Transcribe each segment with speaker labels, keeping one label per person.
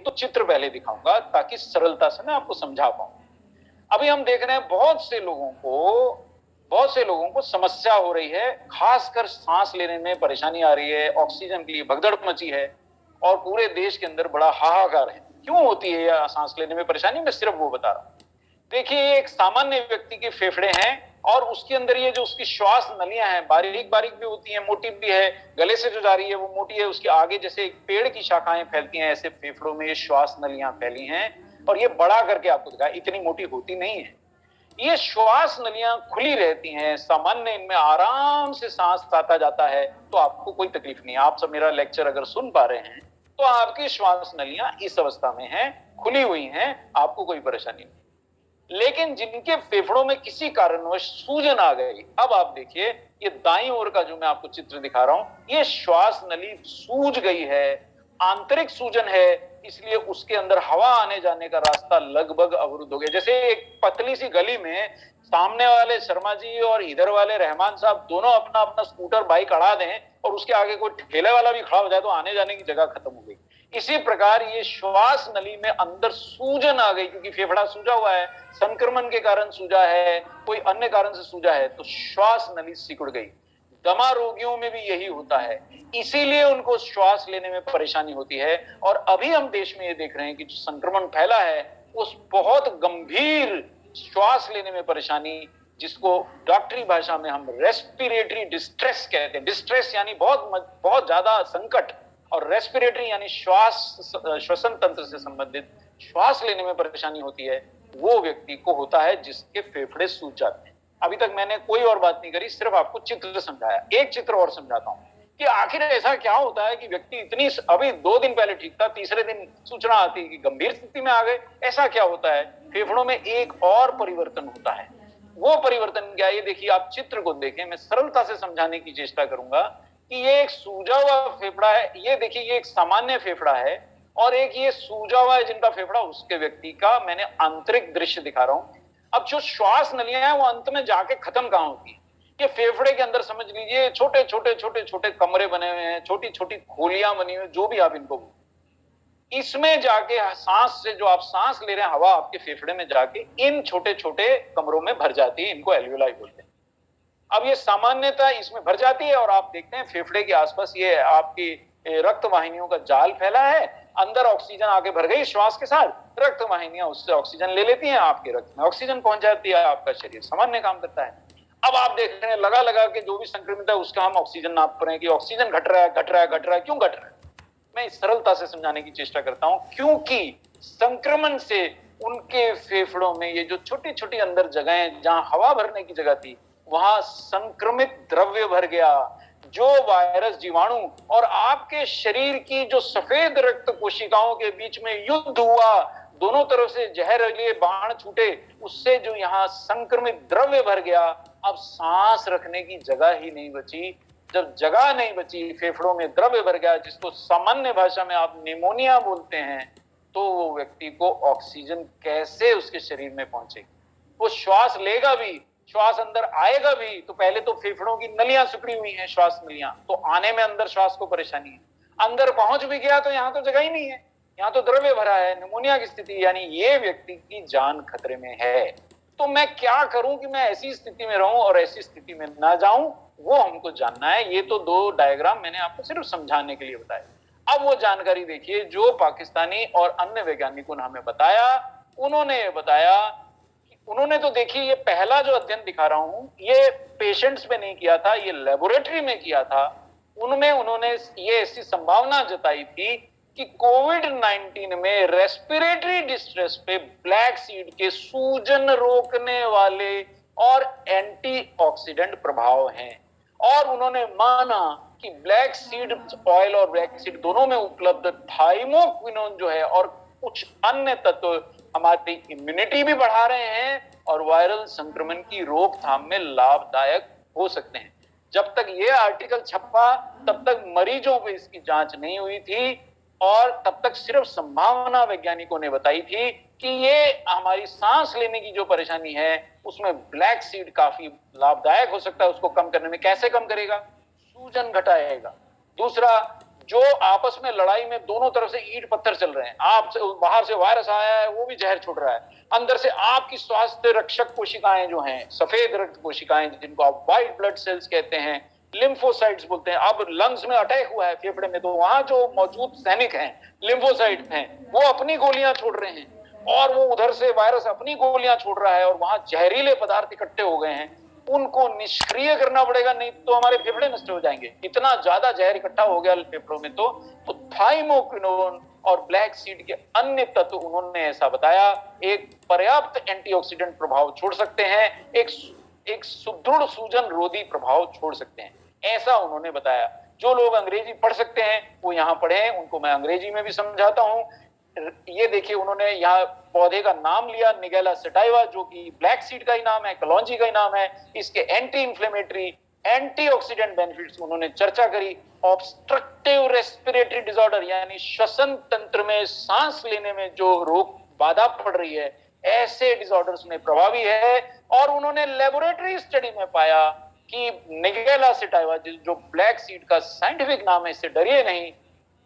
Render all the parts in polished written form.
Speaker 1: तो चित्र पहले दिखाऊंगा ताकि सरलता से मैं आपको समझा पाऊं। अभी हम देख रहे हैं बहुत से लोगों को समस्या हो रही है, खासकर सांस लेने में परेशानी आ रही है, ऑक्सीजन के लिए भगदड़ मची है और पूरे देश के अंदर बड़ा हाहाकार है। क्यों होती है यह सांस लेने में परेशानी, मैं सिर्फ वो बता रहा हूं। देखिए, एक सामान्य व्यक्ति के फेफड़े हैं और उसके अंदर ये जो उसकी श्वास नलियां हैं, बारीक बारीक भी होती हैं, मोटी भी है, गले से जो जा रही है वो मोटी है, उसके आगे जैसे एक पेड़ की शाखाएं फैलती हैं, ऐसे फेफड़ों में ये श्वास नलियां फैली हैं। और ये बड़ा करके आपको दिखा, इतनी मोटी होती नहीं है। ये श्वास नलियां खुली रहती हैं, सामान्य इनमें आराम से सांस आता जाता है, तो आपको कोई तकलीफ नहीं है। आप सब मेरा लेक्चर अगर सुन पा रहे हैं तो आपकी श्वास नलियां इस अवस्था में हैं, खुली हुई हैं, आपको कोई परेशानी नहीं। लेकिन जिनके फेफड़ों में किसी कारणवश सूजन आ गई, अब आप देखिए ये दाईं ओर का जो मैं आपको चित्र दिखा रहा हूं, ये श्वास नली सूज गई है, आंतरिक सूजन है, इसलिए उसके अंदर हवा आने जाने का रास्ता लगभग अवरुद्ध हो गया। जैसे एक पतली सी गली में सामने वाले शर्मा जी और इधर वाले रहमान साहब दोनों अपना अपना स्कूटर बाइक अड़ा दें और उसके आगे कोई ठेले वाला भी खड़ा हो जाए तो आने जाने की जगह खत्म हो गई। इसी प्रकार ये श्वास नली में अंदर सूजन आ गई, क्योंकि फेफड़ा सूजा हुआ है, संक्रमण के कारण सूजा है, कोई अन्य कारण से सूजा है, तो श्वास नली सिकुड़ गई। दमा रोगियों में भी यही होता है, इसीलिए उनको श्वास लेने में परेशानी होती है। और अभी हम देश में ये देख रहे हैं कि जो संक्रमण फैला है उस बहुत गंभीर श्वास लेने में परेशानी, जिसको डॉक्टरी भाषा में हम रेस्पिरेटरी डिस्ट्रेस कहते हैं। डिस्ट्रेस यानी बहुत ज्यादा संकट, और रेस्पिरेटरी यानी श्वसन तंत्र से संबंधित श्वास लेने में परेशानी होती है, वो व्यक्ति को होता है जिसके फेफड़े सूज जाते हैं। अभी तक मैंने कोई और बात नहीं करी, सिर्फ आपको चित्र समझाया। एक चित्र और समझाता हूं कि आखिर ऐसा क्या होता है कि व्यक्ति इतनी, अभी 2 दिन पहले ठीक था, तीसरे दिन सूचना आती है कि गंभीर स्थिति में आ गए। ऐसा क्या होता है? फेफड़ों में एक और परिवर्तन होता है। वो परिवर्तन क्या है? ये देखिए, आप चित्र को देखें, मैं सरलता से समझाने की चेष्टा करूंगा कि ये एक सूजा हुआ फेफड़ा है। ये देखिए, ये एक सामान्य फेफड़ा है और एक ये सूजा हुआ है जिनका फेफड़ा, उसके व्यक्ति का मैंने आंतरिक दृश्य दिखा रहा हूं। अब जो श्वास नलियां हैं वो अंत में जाके खत्म कहां होती है? ये फेफड़े के अंदर समझ लीजिए छोटे छोटे कमरे बने हुए हैं, छोटी छोटी खोलियां बनी हुई, जो भी आप इनको, इसमें जाके सांस से जो आप सांस ले रहे हैं, हवा आपके फेफड़े में जाके इन छोटे छोटे कमरों में भर जाती है, इनको एल्वियोलाई बोलते हैं। अब ये सामान्यतः इसमें भर जाती है और आप देखते हैं फेफड़े के आसपास ये आपकी रक्त वाहिनियों का जाल फैला है, अंदर ऑक्सीजन आके भर गई श्वास के साथ, रक्त वाहिनियां उससे ऑक्सीजन ले लेती हैं, आपके रक्त में ऑक्सीजन पहुंच जाती है, आपका शरीर सामान्य काम करता है। अब आप देख रहे हैं लगा के जो भी संक्रमित है उसका हम ऑक्सीजन नाप रहे हैं कि ऑक्सीजन घट रहा है, क्यों घट रहा है? मैं इस सरलता से समझाने की चेष्टा करता हूं, क्योंकि संक्रमण से उनके फेफड़ों में ये जो छोटी छोटी अंदर जगहें जहां हवा भरने की जगह थी, वहां संक्रमित द्रव्य भर गया, जो वायरस, जीवाणु और आपके शरीर की जो सफेद रक्त कोशिकाओं के बीच में युद्ध हुआ, दोनों तरफ से जहरीले बाण छूटे, उससे जो यहाँ संक्रमित द्रव्य भर गया, अब सांस रखने की जगह ही नहीं बची। जब जगह नहीं बची, फेफड़ों में द्रव्य भर गया, जिसको सामान्य भाषा में आप निमोनिया बोलते हैं, तो वो व्यक्ति को ऑक्सीजन कैसे उसके शरीर में पहुंचेगी? वो श्वास लेगा भी, श्वास अंदर आएगा भी, तो पहले तो फेफड़ों की नलियां सिकुड़ी हुई हैं, श्वास नलियां, तो आने में अंदर श्वास को परेशानी है। अंदर पहुंच भी गया तो यहाँ तो जगह ही नहीं है, यहाँ तो द्रव्य भरा है, निमोनिया की स्थिति, यानी ये व्यक्ति की जान खतरे में है। तो मैं क्या करूं कि मैं ऐसी स्थिति में रहूं और ऐसी स्थिति में ना जाऊं, वो हमको जानना है। ये तो 2 डायग्राम मैंने आपको सिर्फ समझाने के लिए बताया। अब वो जानकारी देखिए जो पाकिस्तानी और अन्य वैज्ञानिकों ने हमें बताया। उन्होंने तो देखिए, ये पहला जो अध्ययन दिखा रहा हूं, ये पेशेंट्स पे नहीं किया था, ये लेबोरेटरी में किया था। उनमें उन्होंने ये ऐसी संभावना जताई थी कि कोविड-19 में रेस्पिरेटरी डिस्ट्रेस पे ब्लैक सीड के सूजन रोकने वाले और एंटीऑक्सीडेंट प्रभाव हैं। और उन्होंने माना कि ब्लैक सीड ऑयल और ब्लैक सीड दोनों में उपलब्ध थाइमोक्विनोन जो है और कुछ अन्य तत्व हमारी इम्यूनिटी भी बढ़ा रहे हैं और वायरल संक्रमण की रोकथाम में लाभदायक हो सकते हैं। जब तक ये आर्टिकल छपा तब तक मरीजों पे इसकी जांच नहीं हुई थी और तब तक सिर्फ संभावना वैज्ञानिकों ने बताई थी कि ये हमारी सांस लेने की जो परेशानी है उसमें ब्लैक सीड काफी लाभदायक हो सकता है उसको कम करने में। कैसे कम करेगा? सूजन घटाएगा। दूसरा, जो आपस में लड़ाई में दोनों तरफ से ईंट पत्थर चल रहे हैं, आप से बाहर से वायरस आया है, वो भी जहर छोड़ रहा है, अंदर से आपकी स्वास्थ्य रक्षक कोशिकाएं जो हैं, सफेद रक्त कोशिकाएं जिनको आप व्हाइट ब्लड सेल्स कहते हैं, लिम्फोसाइट्स बोलते हैं। अब लंग्स में अटैक हुआ है फेफड़े में, तो वहां जो मौजूद सैनिक हैं, लिम्फोसाइट हैं, वो अपनी गोलियां छोड़ रहे हैं, और वो उधर से वायरस अपनी गोलियां छोड़ रहा है, और वहां जहरीले पदार्थ इकट्ठे हो गए हैं, उनको निष्क्रिय करना पड़ेगा, नहीं तो हमारे फेफड़े नष्ट हो जाएंगे। इतना ज्यादा जहर इकट्ठा हो गया फेफड़ों में। तो थाइमोक्विनोन और ब्लैक सीड के अन्य तत्व उन्होंने ऐसा बताया एक पर्याप्त एंटीऑक्सीडेंट प्रभाव छोड़ सकते हैं, एक सुदृढ़ सूजन रोधी प्रभाव छोड़ सकते हैं, ऐसा उन्होंने बताया। जो लोग अंग्रेजी पढ़ सकते हैं वो यहाँ पढ़े, उनको मैं अंग्रेजी में भी समझाता हूं। ये देखिए, उन्होंने यहाँ पौधे का नाम लिया निगेला सटाइवा, जो कि ब्लैक सीड का ही नाम है, कलौंजी का ही नाम है। इसके एंटी इंफ्लेमेटरी, एंटीऑक्सीडेंट बेनिफिट्स उन्होंने चर्चा करी। ऑब्स्ट्रक्टिव रेस्पिरेटरी डिसऑर्डर यानी श्वसन तंत्र में सांस लेने में जो रोग बाधा पड़ रही है, ऐसे डिसऑर्डर्स में प्रभावी है। और उन्होंने लेबोरेटरी स्टडी में पाया कि निगेला सटाइवा, जो ब्लैक सीड का साइंटिफिक नाम है, इससे डरिए नहीं,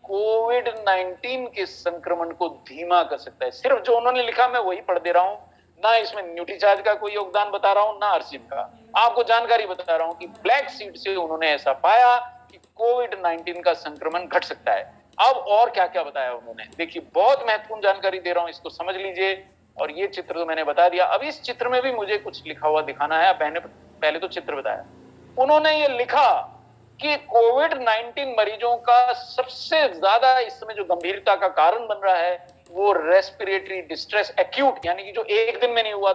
Speaker 1: कोविड-19 के संक्रमण को धीमा कर सकता है। सिर्फ जो उन्होंने लिखा मैं वही पढ़ दे रहा हूं, ना इसमें न्यूट्रीचार्ज का कोई योगदान बता रहा हूं, ना अर्सिन का। आपको जानकारी बता रहा हूं कि ब्लैक सीड से उन्होंने ऐसा पाया कि कोविड-19 का संक्रमण घट सकता है। अब और क्या क्या बताया उन्होंने, देखिए बहुत महत्वपूर्ण जानकारी दे रहा हूं, इसको समझ लीजिए। और ये चित्र तो मैंने बता दिया, अब इस चित्र में भी मुझे कुछ लिखा हुआ दिखाना है। पहले तो चित्र बताया, उन्होंने ये लिखा कि कोविड-19 मरीजों का सबसे ज्यादा इस समय जो गंभीरता का कारण बन रहा है वो रेस्पिरेटरी डिस्ट्रेस एक्यूट, यानी कि जो एक दिन में नहीं हुआ,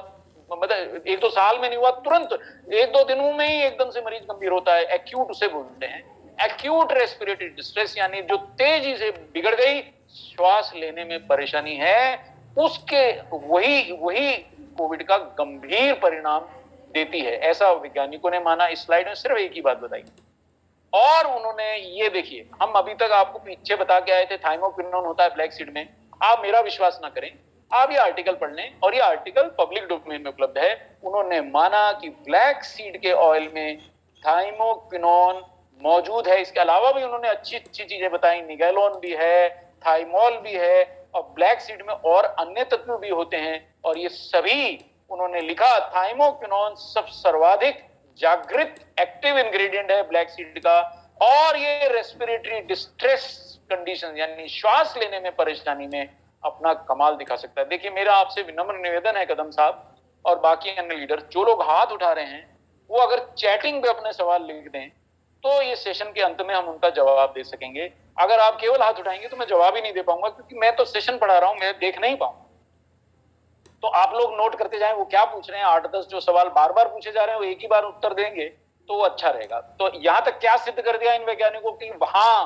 Speaker 1: मतलब एक दो साल में नहीं हुआ, तुरंत एक दो दिनों में ही एकदम से मरीज गंभीर होता है, एक्यूट उसे बोलते हैं। एक्यूट रेस्पिरेटरी डिस्ट्रेस यानी जो तेजी से बिगड़ गई, श्वास लेने में परेशानी है, उसके वही कोविड का गंभीर परिणाम देती है, ऐसा वैज्ञानिकों ने माना। इस स्लाइड में सिर्फ एक ही बात बताई। और उन्होंने ये देखिए, हम अभी तक आपको पीछे बता के आए थे थाइमोक्विनोन होता है ब्लैक सीड में। आप मेरा विश्वास ना करें, आप ये आर्टिकल पढ़ लें, और ये आर्टिकल पब्लिक डोमेन में उपलब्ध है। उन्होंने माना कि ब्लैक सीड के ऑयल में थाइमोक्विनोन मौजूद है। इसके अलावा भी उन्होंने अच्छी अच्छी चीजें बताई, निगेलोन भी है, थाइमोल भी है, और ब्लैक सीड में और अन्य तत्व भी होते हैं। और ये सभी उन्होंने लिखा, थाइमोक्विनोन सब सर्वाधिक जागृत एक्टिव इंग्रेडिएंट है ब्लैक सीड का, और ये रेस्पिरेटरी डिस्ट्रेस कंडीशन यानी श्वास लेने में परेशानी में अपना कमाल दिखा सकता है। देखिए, मेरा आपसे विनम्र निवेदन है कदम साहब और बाकी अन्य लीडर, जो लोग हाथ उठा रहे हैं वो अगर चैटिंग पे अपने सवाल लिख दें तो ये सेशन के अंत में हम उनका जवाब दे सकेंगे। अगर आप केवल हाथ उठाएंगे तो मैं जवाब ही नहीं दे पाऊंगा, क्योंकि मैं तो सेशन पढ़ा रहा हूं, मैं देख नहीं पाऊंगा। तो आप लोग नोट करते जाएं वो क्या पूछ रहे हैं। 8-10 जो सवाल बार बार पूछे जा रहे हैं वो एक ही बार उत्तर देंगे तो अच्छा रहेगा। तो यहां तक क्या सिद्ध कर दिया इन वैज्ञानिकों की, वहां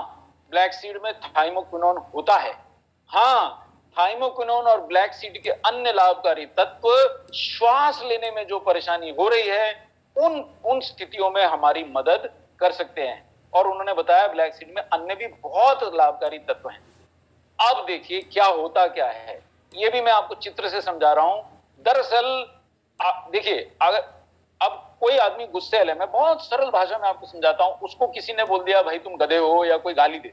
Speaker 1: ब्लैक सीड में थाइमोक्विनोन होता है। हाँ, थाइमोक्विनोन और ब्लैक सीड के अन्य लाभकारी तत्व श्वास लेने में जो परेशानी हो रही है उन स्थितियों में हमारी मदद कर सकते हैं। और उन्होंने बताया ब्लैक सीड में अन्य भी बहुत लाभकारी तत्व हैं। अब देखिए क्या होता क्या है, ये भी मैं आपको चित्र से समझा रहा हूं। दरअसल देखिए, अगर अब कोई आदमी गुस्से है, मैं बहुत सरल भाषा में आपको समझाता हूं, उसको किसी ने बोल दिया भाई तुम गधे हो या कोई गाली दे,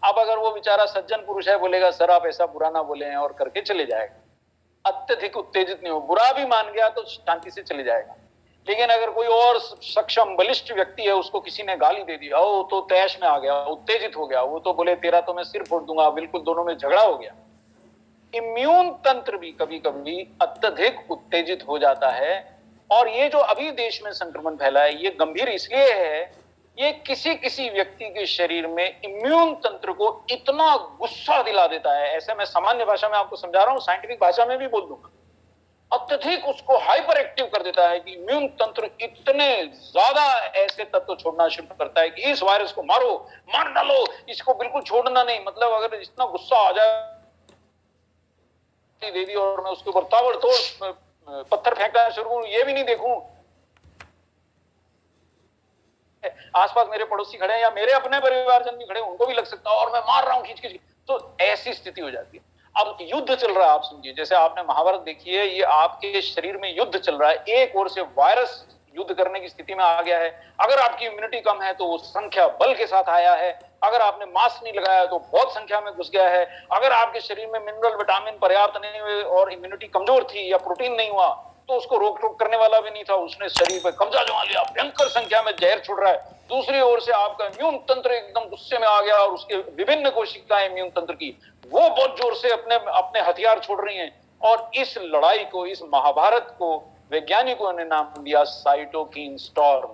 Speaker 1: अब अगर वो बेचारा सज्जन पुरुष है बोलेगा सर आप ऐसा बुरा ना बोले हैं और करके चले जाएगा। अत्यधिक उत्तेजित नहीं हो, बुरा भी मान गया तो शांति से चले जाएगा। लेकिन अगर कोई और सक्षम बलिष्ठ व्यक्ति है, उसको किसी ने गाली दे दी, ओ तो तैश में आ गया, उत्तेजित हो गया, वो तो बोले तेरा तो मैं सिर फोड़ दूंगा, बिल्कुल दोनों में झगड़ा हो गया। इम्यून तंत्र भी कभी कभी अत्यधिक उत्तेजित हो जाता है। और ये जो अभी देश में संक्रमण फैला है ये गंभीर इसलिए है, ये किसी किसी व्यक्ति के शरीर में इम्यून तंत्र को इतना गुस्सा दिला देता है। ऐसे मैं सामान्य भाषा में आपको समझा रहा हूं, साइंटिफिक भाषा में भी बोल दूंगा, अत्यधिक उसको हाइपर एक्टिव कर देता है कि इम्यून तंत्र इतने ज्यादा ऐसे तत्व छोड़ना शुरू करता है कि इस वायरस को मारो, मार डालो, इसको बिल्कुल छोड़ना नहीं। मतलब अगर इतना गुस्सा आ जाए दे दी और मैं उसके ऊपर ताबड़तोड़ पत्थर फेंकना शुरू करूं, ये भी नहीं देखूं आसपास मेरे पड़ोसी खड़े हैं या मेरे अपने परिवारजन भी खड़े, उनको भी लग सकता है और मैं मार रहा हूं खींच खींच, तो ऐसी स्थिति हो जाती है। अब युद्ध चल रहा है, आप समझिए जैसे आपने महाभारत देखी है, ये आपके शरीर में युद्ध चल रहा है। एक ओर से वायरस युद्ध करने की स्थिति में आ गया है। अगर आपकी इम्यूनिटी कम है तो वो संख्या बल के साथ आया है। अगर आपने मास्क नहीं लगाया तो बहुत संख्या में घुस गया है। अगर आपके शरीर में मिनरल विटामिन पर्याप्त नहीं हुए और इम्यूनिटी कमजोर थी या प्रोटीन नहीं हुआ तो उसको रोक टोक करने वाला भी नहीं था, उसने शरीर पर कब्जा जमा लिया, भयंकर संख्या में जहर छुड़ रहा है। दूसरी ओर से आपका इम्यून तंत्र एकदम गुस्से में आ गया और उसके विभिन्न कोशिकाएं इम्यून तंत्र की वो बहुत जोर से अपने अपने हथियार छोड़ रही हैं। और इस लड़ाई को, इस महाभारत को वैज्ञानिकों ने नाम दिया साइटोकिन स्टॉर्म।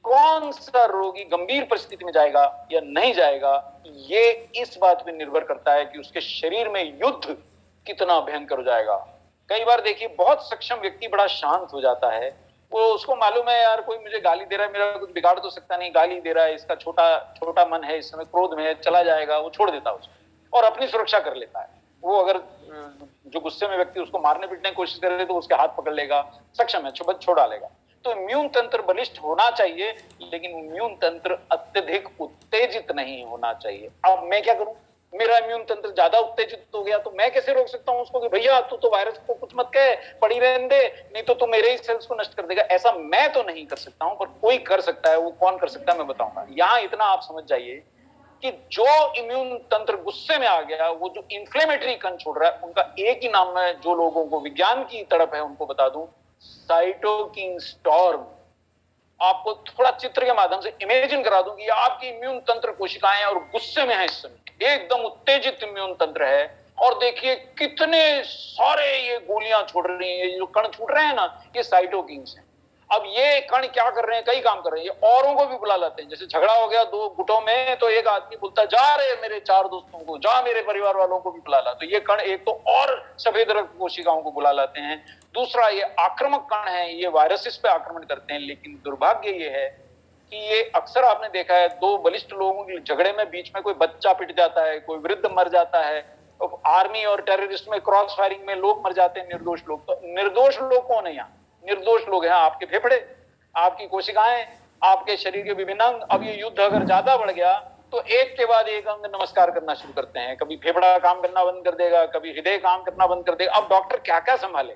Speaker 1: कौन सा रोगी गंभीर परिस्थिति में जाएगा या नहीं जाएगा, ये इस बात पर निर्भर करता है कि उसके शरीर में युद्ध कितना भयंकर हो जाएगा। कई बार देखिए बहुत सक्षम व्यक्ति बड़ा शांत हो जाता है, वो उसको मालूम है यार कोई मुझे गाली दे रहा है, मेरा कुछ बिगाड़ तो सकता नहीं, गाली दे रहा है, इसका छोटा छोटा मन है, इस समय क्रोध में है, चला जाएगा, वो छोड़ देता है उसको और अपनी सुरक्षा कर लेता है। वो अगर जो गुस्से में व्यक्ति उसको मारने पीटने की कोशिश करे तो उसके हाथ पकड़ लेगा, सक्षम है, छोड़ डालेगा। तो इम्यून तंत्र बलिष्ठ होना चाहिए, लेकिन इम्यून तंत्र अत्यधिक उत्तेजित नहीं होना चाहिए। अब मैं क्या करूं, मेरा इम्यून तंत्र ज्यादा उत्तेजित हो गया तो मैं कैसे रोक सकता हूं उसको कि भैया तू तो वायरस को कुछ मत कह, पड़ी रहने दे, नहीं तो तू मेरे ही सेल्स को नष्ट कर देगा। ऐसा मैं तो नहीं कर सकता हूं, पर कोई कर सकता है। वो कौन कर सकता है मैं बताऊंगा। यहां इतना आप समझ जाइए कि जो इम्यून तंत्र गुस्से में आ गया, वो जो इंफ्लेमेटरी कण छोड़ रहा है, उनका एक ही नाम है, जो लोगों को विज्ञान की तड़प है उनको बता दूं, साइटोकिन स्टॉर्म। आपको थोड़ा चित्र के माध्यम से इमेजिन करा दूं कि आपकी इम्यून तंत्र कोशिकाएं और गुस्से में है, इस समय एकदम उत्तेजित इम्यून तंत्र है। और देखिए कितने सारे ये गोलियां छोड़ रही हैं, ये जो कण छूट रहे हैं ना, ये साइटोकिन्स हैं। अब ये कण क्या कर रहे हैं, कई काम कर रहे हैं, ये औरों को भी बुला लाते हैं। जैसे झगड़ा हो गया दो गुटों में तो एक आदमी बोलता है जा रहे मेरे 4 दोस्तों को, जा मेरे परिवार वालों को भी बुला ला। तो ये कण एक तो और सफेद रक्त कोशिकाओं को बुला लाते हैं। दूसरा ये आक्रामक कण है, ये वायरसेस पे आक्रमण करते हैं। लेकिन दुर्भाग्य ये है कि ये अक्सर आपने देखा है, दो बलिष्ठ लोगों के झगड़े में बीच में कोई बच्चा पिट जाता है, कोई वृद्ध मर जाता है, तो आर्मी और टेररिस्ट में क्रॉस फायरिंग में लोग मर जाते हैं, निर्दोष लोग। तो निर्दोष लोग कौन है यहाँ? निर्दोष लोग हैं आपके फेफड़े, आपकी कोशिकाएं, आपके शरीर के विभिन्न अंग। अब ये युद्ध अगर ज्यादा बढ़ गया तो एक के बाद एक अंग नमस्कार करना शुरू करते हैं। कभी फेफड़ा काम करना बंद कर देगा, कभी हृदय काम करना बंद कर देगा। अब डॉक्टर क्या क्या संभाले,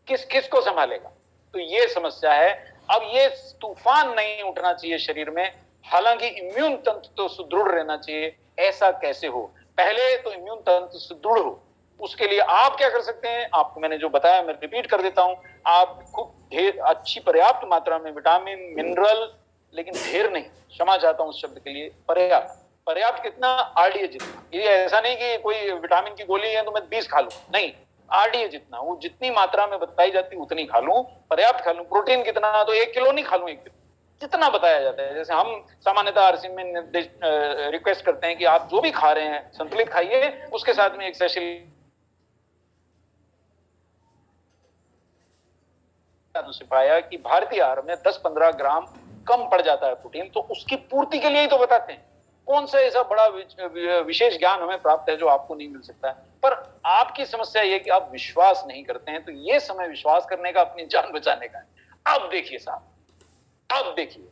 Speaker 1: किस किस को संभालेगा? तो ये समस्या है। अब ये तूफान नहीं उठना चाहिए शरीर में। हालांकि इम्यून तंत्र तो सुदृढ़ रहना चाहिए। ऐसा कैसे हो? पहले तो इम्यून तंत्र सुदृढ़ हो, उसके लिए आप क्या कर सकते हैं, आपको मैंने जो बताया मैं रिपीट कर देता हूं। आप खूब ढेर अच्छी पर्याप्त मात्रा में विटामिन मिनरल, लेकिन ढेर नहीं, क्षमा चाहता हूं उस शब्द के लिए, पर्याप्त। पर्याप्त कितना? आरडीए जितना। ये ऐसा नहीं कि कोई विटामिन की गोली है तो मैं 20 खा लूं, नहीं, आरडीए जितना, वो जितनी मात्रा में बताई जाती है उतनी खा लूं, पर्याप्त खा लूं। प्रोटीन कितना? तो 1 किलो नहीं खा लूं, 1 दिन, जितना बताया जाता है। जैसे हम सामान्यतः आरसीएम में रिक्वेस्ट करते हैं कि आप जो भी खा रहे हैं संतुलित खाइए, उसके साथ में एक सेशन से पाया कि भारतीय आहार में 10-15 ग्राम कम पड़ जाता है प्रोटीन। तो उसकी पूर्ति के लिए ही तो बताते हैं। कौन सा ऐसा बड़ा विशेष ज्ञान हमें प्राप्त है जो आपको नहीं मिल सकता है? पर आपकी समस्या यह कि आप विश्वास नहीं करते हैं। तो यह समय विश्वास करने का, अपनी जान बचाने का है। अब देखिए साहब, अब देखिए,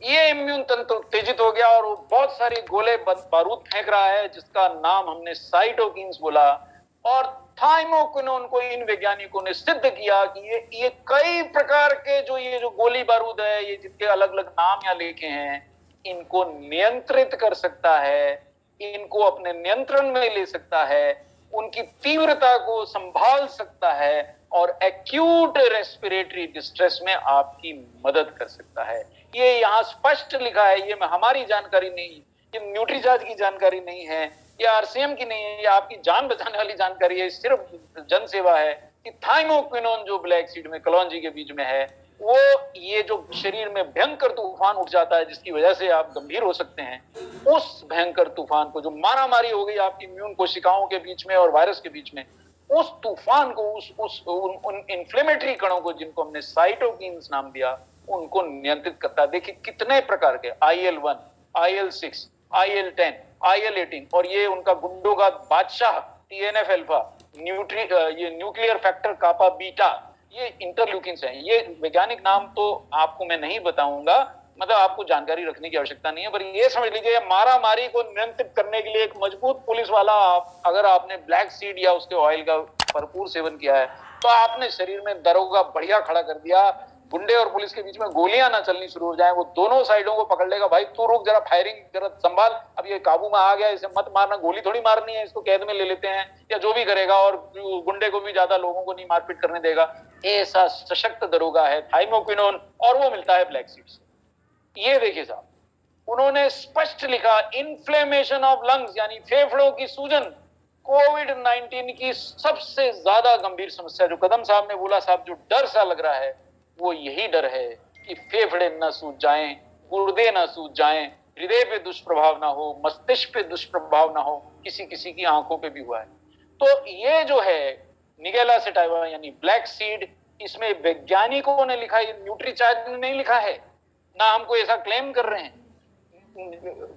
Speaker 1: ये इम्यून तंत्र उत्तेजित हो गया और वो बहुत सारी गोले बारूद फेंक रहा है, जिसका नाम हमने साइटोकिन्स बोला। और थाइमोकिनोन को इन वैज्ञानिकों ने सिद्ध किया कि ये कई प्रकार के जो गोली बारूद है, ये जिनके अलग अलग नाम यहाँ लिखे हैं, इनको नियंत्रित कर सकता है, इनको अपने नियंत्रण में ले सकता है, उनकी तीव्रता को संभाल सकता है और एक्यूट रेस्पिरेटरी डिस्ट्रेस में आपकी मदद कर सकता है। ये यहाँ स्पष्ट लिखा है। ये हमारी जानकारी नहीं, ये न्यूट्रीचार्ज की जानकारी नहीं है, ये आरसीएम की नहीं है, ये आपकी जान बचाने वाली जानकारी है, सिर्फ जन सेवा है कि थाइमोक्विनोन जो ब्लैक सीड में कलौंजी के बीज में है, वो ये जो शरीर में भयंकर तूफान उठ जाता है जिसकी वजह से आप गंभीर हो सकते हैं, उस भयंकर तूफान को, जो मारामारी हो गई आपकी इम्यून कोशिकाओं के बीच में और वायरस के बीच में, उस तूफान को, उन इन्फ्लेमेटरी कणों को, जिनको हमने साइटोकिन्स नाम दिया, उनको नियंत्रित करता है। देखिए कितने प्रकार के IL-1, IL-6, IL-10, IL-18 और ये उनका गुंडों का बादशाह TNF अल्फा, ये न्यूक्लियर फैक्टर कापा बीटा, ये इंटरल्यूकिन्स हैं। ये वैज्ञानिक नाम तो आपको मैं नहीं बताऊंगा, मतलब आपको जानकारी रखने की आवश्यकता नहीं है, पर ये समझ लीजिए मारामारी को नियंत्रित करने के लिए एक मजबूत पुलिस वाला, अगर आपने ब्लैक सीड या उसके ऑयल का भरपूर सेवन किया है तो आपने शरीर में दरोगा बढ़िया खड़ा कर दिया। गुंडे और पुलिस के बीच में गोलियां ना चलनी शुरू हो जाए, वो दोनों साइडों को पकड़ लेगा, भाई तू रुक जरा, फायरिंग जरा संभाल, अब ये काबू में आ गया, इसे मत मारना, गोली थोड़ी मारनी है, इसको कैद में ले लेते हैं, या जो भी करेगा, और गुंडे को भी ज्यादा लोगों को नहीं मारपीट करने देगा। ऐसा सशक्त दरोगा है थाइमोक्विनोन, और वो मिलता है ब्लैक सीड से। ये देखिए साहब, उन्होंने स्पष्ट लिखा, इन्फ्लेमेशन ऑफ लंग्स यानी फेफड़ों की सूजन कोविड-19 की सबसे ज्यादा गंभीर समस्या। जो कदम साहब ने बोला, साहब जो डर सा लग रहा है वो यही डर है कि फेफड़े न सूज जाएं, गुर्दे न सूज जाएं, हृदय पे दुष्प्रभाव ना हो, मस्तिष्क पे दुष्प्रभाव ना हो, किसी किसी की आंखों पे भी हुआ है। तो ये जो है निगेला सेटाइवा यानी ब्लैक सीड, इसमें वैज्ञानिकों ने लिखा, ये न्यूट्रीचार्ज ने नहीं लिखा है, ना हमको ऐसा क्लेम कर रहे हैं।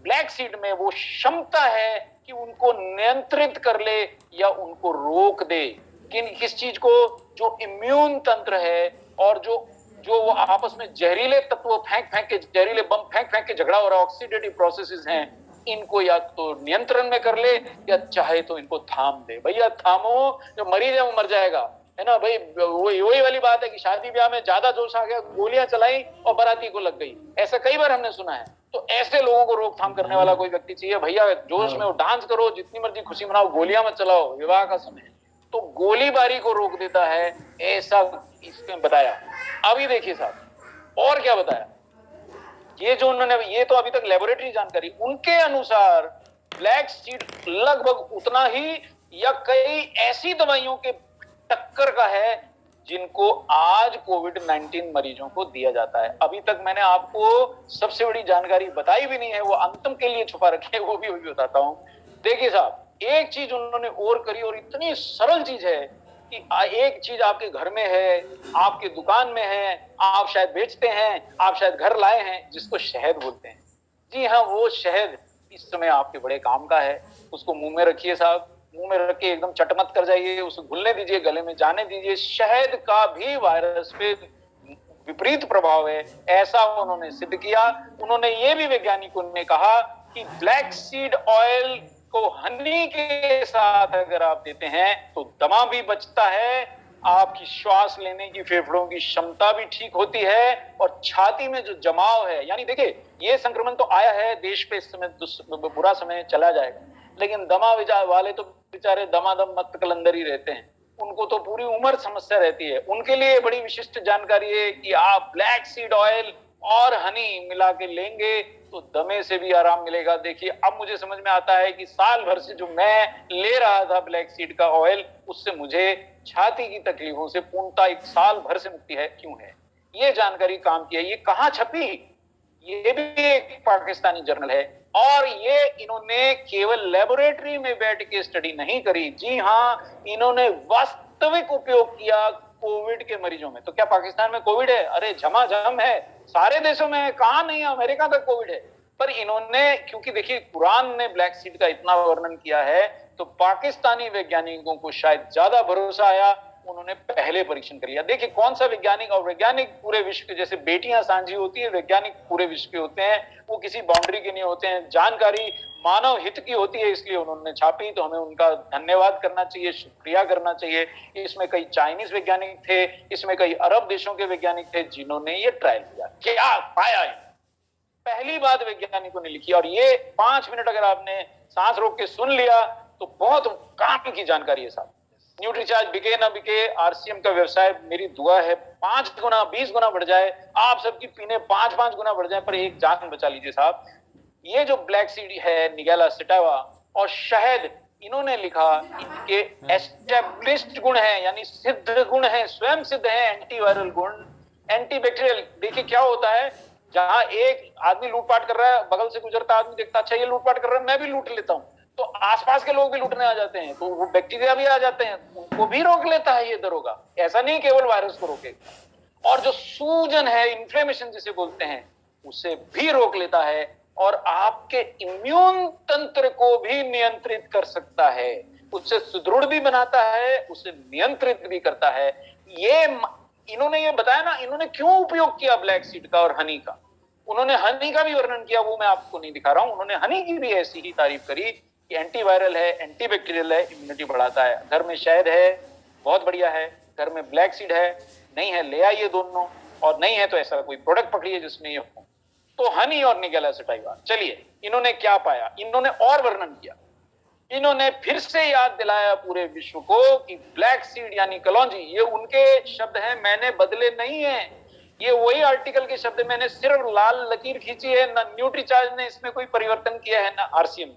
Speaker 1: ब्लैक सीड में वो क्षमता है कि उनको नियंत्रित कर ले या उनको रोक दे, किस चीज को, जो इम्यून तंत्र है, और जो वो आपस में जहरीले तत्व फेंक के, जहरीले बम फेंक के झगड़ा हो रहा है, ऑक्सीडेटिव प्रोसेसेस हैं, इनको या तो नियंत्रण में कर ले या चाहे तो इनको थाम दे। भैया थामो, जो मरीज है वो मर जाएगा, है ना भाई। वही वाली बात है कि शादी ब्याह में ज्यादा जोश आ गया, गोलियां चलाई और बाराती को लग गई, ऐसा कई बार हमने सुना है। तो ऐसे लोगों को रोकथाम करने वाला कोई व्यक्ति चाहिए। भैया जोश में वो डांस करो, जितनी मर्जी खुशी मनाओ, गोलियां मत चलाओ, विवाह का समय तो गोलीबारी को रोक देता है, ऐसा इसमें बताया। अभी देखिए साहब और क्या बताया, ये जो उन्होंने, ये तो अभी तक लेबोरेटरी जानकारी, उनके अनुसार ब्लैक सीड लगभग उतना ही या कई ऐसी दवाइयों के टक्कर का है जिनको आज कोविड-19 मरीजों को दिया जाता है। अभी तक मैंने आपको सबसे बड़ी जानकारी बताई भी नहीं है, वो अंतिम के लिए छुपा रखी है, वो भी बताता हूं। देखिए साहब, एक चीज उन्होंने और करी, और इतनी सरल चीज है कि एक चीज आपके घर में है, आपके दुकान में है, आप शायद बेचते हैं, आप शायद घर लाए हैं, जिसको शहद बोलते हैं। जी हाँ, वो शहद इस समय आपके बड़े काम का है। उसको मुंह में रखिए साहब, मुंह में रख के एकदम चट मत कर जाइए, उसे घुलने दीजिए, गले में जाने दीजिए। शहद का भी वायरस पे विपरीत प्रभाव है, ऐसा उन्होंने सिद्ध किया। उन्होंने ये भी वैज्ञानिकों ने कहा कि ब्लैक सीड ऑयल को हनी के साथ अगर आप देते हैं तो दमा भी बचता है, आपकी श्वास लेने की, फेफड़ों की क्षमता भी ठीक होती है, और छाती में जो जमाव है, यानी देखिए ये संक्रमण तो आया है देश पे, इस समय बुरा समय चला जाएगा, लेकिन दमा वाले तो बेचारे दमादम मत कलंदर ही रहते हैं, उनको तो पूरी उम्र समस्या रहती है। उनके लिए बड़ी विशिष्ट जानकारी है कि आप ब्लैक सीड ऑयल और हनी मिला के लेंगे तो दमे से भी आराम मिलेगा। देखिए अब मुझे समझ में आता है कि साल भर से जो मैं ले रहा था ब्लैक सीड का ऑयल, उससे मुझे छाती की तकलीफों से पूर्णतः एक साल भर से मुक्ति है। क्यों है ये जानकारी काम की है। ये कहां छपी, ये भी एक पाकिस्तानी जर्नल है, और ये इन्होंने केवल लेबोरेटरी में बैठ के स्टडी नहीं करी, जी हाँ, इन्होंने वास्तविक उपयोग किया कोविड के मरीजों में। तो क्या पाकिस्तान में कोविड है? अरे झमाझम है, सारे देशों में है, कहां नहीं है, अमेरिका तक कोविड है। पर इन्होंने, क्योंकि देखिए कुरान ने ब्लैक सीड का इतना वर्णन किया है, तो पाकिस्तानी वैज्ञानिकों को शायद ज्यादा भरोसा आया, उन्होंने पहले परीक्षण कर लिया। देखिए कौन सा वैज्ञानिक, और वैज्ञानिक पूरे विश्व के, जैसे बेटियां साझी होती है, वैज्ञानिक पूरे विश्व के होते हैं, वो किसी बाउंड्री के नहीं होते हैं, जानकारी मानव हित की होती है, इसलिए उन्होंने छापी, तो हमें उनका धन्यवाद करना चाहिए, शुक्रिया करना चाहिए। इसमें कई चाइनीज वैज्ञानिक थे, इसमें कई अरब देशों के वैज्ञानिक थे जिन्होंने ये ट्रायल किया। क्या पाया है? पहली बात वैज्ञानिकों ने लिखी, और ये 5 मिनट अगर आपने सांस रोक के सुन लिया तो बहुत काम की जानकारी है साहब। न्यूट्रीचार्ज बिके ना बिके, आरसीएम का व्यवसाय, मेरी दुआ है 5 गुना 20 गुना बढ़ जाए, आप सबकी पीने 5-5 गुना बढ़ जाए, पर एक जान बचा लीजिए साहब। ये जो ब्लैक सीड है, निगेला सेटाइवा और शहद, इन्होंने लिखा इनके एस्टेब्लिश्ड गुण है, यानी सिद्ध गुण है, स्वयं सिद्ध है, एंटीवायरल गुण, एंटीबैक्टीरियल। देखिए क्या होता है, जहां एक आदमी लूटपाट कर रहा है, बगल से गुजरता आदमी देखता, अच्छा ये लूटपाट कर रहा है, मैं भी लूट लेता हूं, तो आसपास के लोग भी लूटने आ जाते हैं, तो वो बैक्टीरिया भी आ जाते हैं, उनको भी रोक लेता है ये दरोगा। ऐसा नहीं केवल वायरस को रोकेगा, और जो सूजन है, इन्फ्लेमेशन जिसे बोलते हैं, उसे भी रोक लेता है, और आपके इम्यून तंत्र को भी नियंत्रित कर सकता है, उससे सुदृढ़ भी बनाता है, उसे नियंत्रित भी करता है। ये इन्होंने ये बताया ना, इन्होंने क्यों उपयोग किया ब्लैक सीड का और हनी का। उन्होंने हनी का भी वर्णन किया, वो मैं आपको नहीं दिखा रहा हूं। उन्होंने हनी की भी ऐसी ही तारीफ करी कि एंटीवायरल है, एंटीबैक्टीरियल है, इम्यूनिटी बढ़ाता है। घर में शहद है, बहुत बढ़िया है। घर में ब्लैक सीड है, नहीं है ले आइए दोनों, और नहीं है तो ऐसा कोई प्रोडक्ट पकड़िए जिसमें ये हो। तो हनी और निकेल एसिटाइल, चलिए इन्होंने क्या पाया, इन्होंने और वर्णन किया, इन्होंने फिर से याद दिलाया पूरे विश्व को कि ब्लैक सीड यानी कलौंजी, ये उनके शब्द हैं, मैंने बदले नहीं है, ये वही आर्टिकल के शब्द, मैंने सिर्फ लाल लकीर खींची है, ना न्यूट्रीचार्ज ने इसमें कोई परिवर्तन किया है, ना आरसीएम।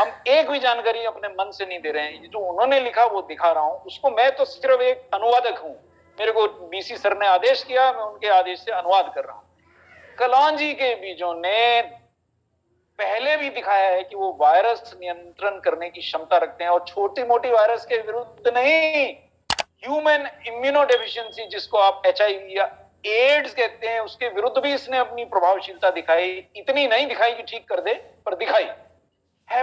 Speaker 1: हम एक भी जानकारी अपने मन से नहीं दे रहे हैं, जो उन्होंने लिखा वो दिखा रहा हूं उसको। मैं तो सिर्फ एक अनुवादक हूं, मेरे को बीसी सर ने आदेश किया, मैं उनके आदेश से अनुवाद कर रहा हूं। कलौंजी के बीजों ने पहले भी दिखाया है कि वो वायरस नियंत्रण करने की क्षमता रखते हैं, और छोटी मोटी वायरस के विरुद्ध नहीं, ह्यूमन इम्यूनोडेफिशिएंसी जिसको आप HIV या एड्स कहते हैं, उसके विरुद्ध भी इसने अपनी प्रभावशीलता दिखाई। इतनी नहीं दिखाई कि ठीक कर दे, पर दिखाई है।